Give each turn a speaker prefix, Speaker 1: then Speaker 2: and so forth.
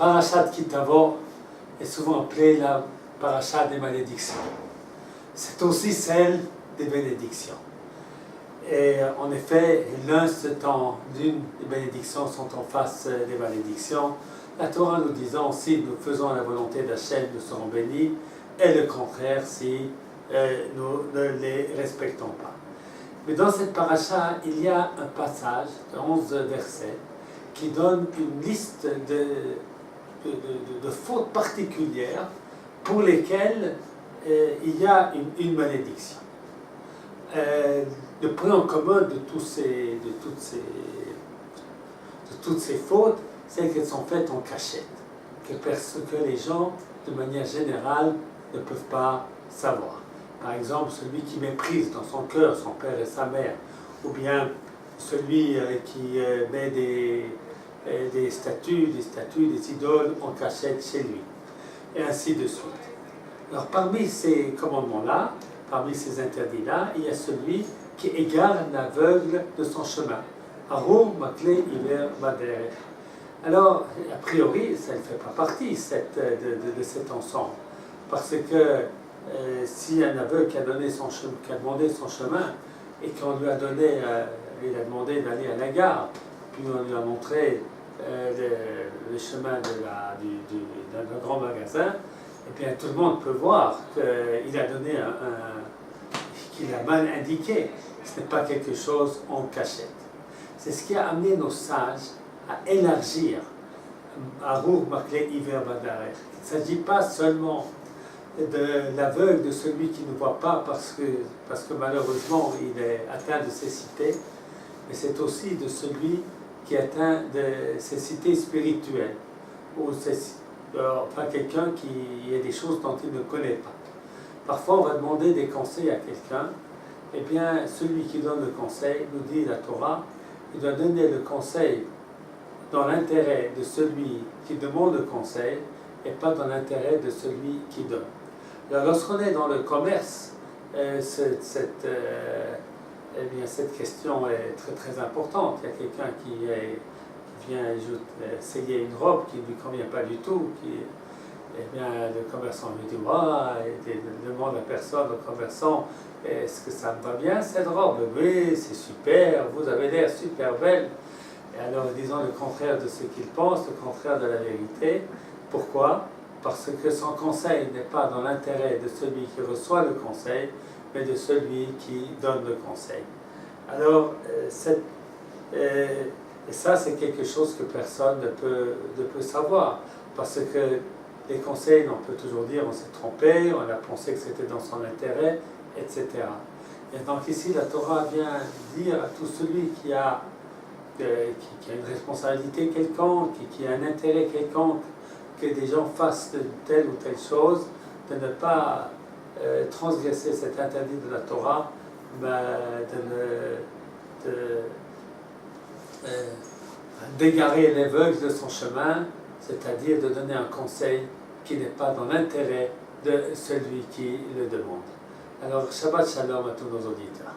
Speaker 1: Parashat Kitavo est souvent appelée la parasha des malédictions. C'est aussi celle des bénédictions. Et en effet, l'instant d'une des bénédictions sont en face des malédictions. La Torah nous disant si nous faisons la volonté d'Hachem, nous serons bénis, et le contraire si nous ne les respectons pas. Mais dans cette paracha, il y a un passage de 11 versets qui donne une liste de fautes particulières pour lesquelles il y a une malédiction. Le point en commun de toutes ces fautes, c'est qu'elles sont faites en cachette, que les gens, de manière générale, ne peuvent pas savoir. Par exemple, celui qui méprise dans son cœur son père et sa mère, ou bien celui qui met des statues, des idoles en cachette chez lui, et ainsi de suite. Alors parmi ces commandements-là, parmi ces interdits-là, il y a celui qui égare l'aveugle de son chemin. Arum, Makle, Iver, Bader. Alors, a priori, ça ne fait pas partie de cet ensemble, parce que si un aveugle qui a demandé son chemin et qu'on lui a donné, il a demandé d'aller à la gare, puis on lui a montré le chemin d'un grand magasin, et bien tout le monde peut voir qu'il a donné qu'il a mal indiqué. Ce n'est pas quelque chose en cachette. C'est ce qui a amené nos sages à élargir Arour, Makle, Iver, Badarech. Il ne s'agit pas seulement de l'aveugle, de celui qui ne voit pas parce que malheureusement il est atteint de cécité, mais c'est aussi de celui qui est atteint de cécité spirituelle, ou enfin quelqu'un qui a des choses dont il ne connaît pas. Parfois on va demander des conseils à quelqu'un, et bien celui qui donne le conseil, nous dit la Torah, il doit donner le conseil dans l'intérêt de celui qui demande le conseil et pas dans l'intérêt de celui qui donne. Alors, lorsqu'on est dans le commerce, cette question est très très importante. Il y a quelqu'un qui vient essayer une robe qui ne lui convient pas du tout, le commerçant lui dit il demande à la personne, au commerçant, est-ce que ça me va bien cette robe? Oui, c'est super, vous avez l'air super belle. Et alors, disons le contraire de ce qu'il pense, le contraire de la vérité. Pourquoi? Parce que son conseil n'est pas dans l'intérêt de celui qui reçoit le conseil, mais de celui qui donne le conseil. Alors, et ça, c'est quelque chose que personne ne peut savoir, parce que les conseils, on peut toujours dire on s'est trompé, on a pensé que c'était dans son intérêt, etc. Et donc ici, la Torah vient dire à tout celui qui a une responsabilité quelconque, qui a un intérêt quelconque, que des gens fassent telle ou telle chose, de ne pas transgresser cet interdit de la Torah, d'égarer l'aveugle de son chemin, c'est-à-dire de donner un conseil qui n'est pas dans l'intérêt de celui qui le demande. Alors, Shabbat Shalom à tous nos auditeurs.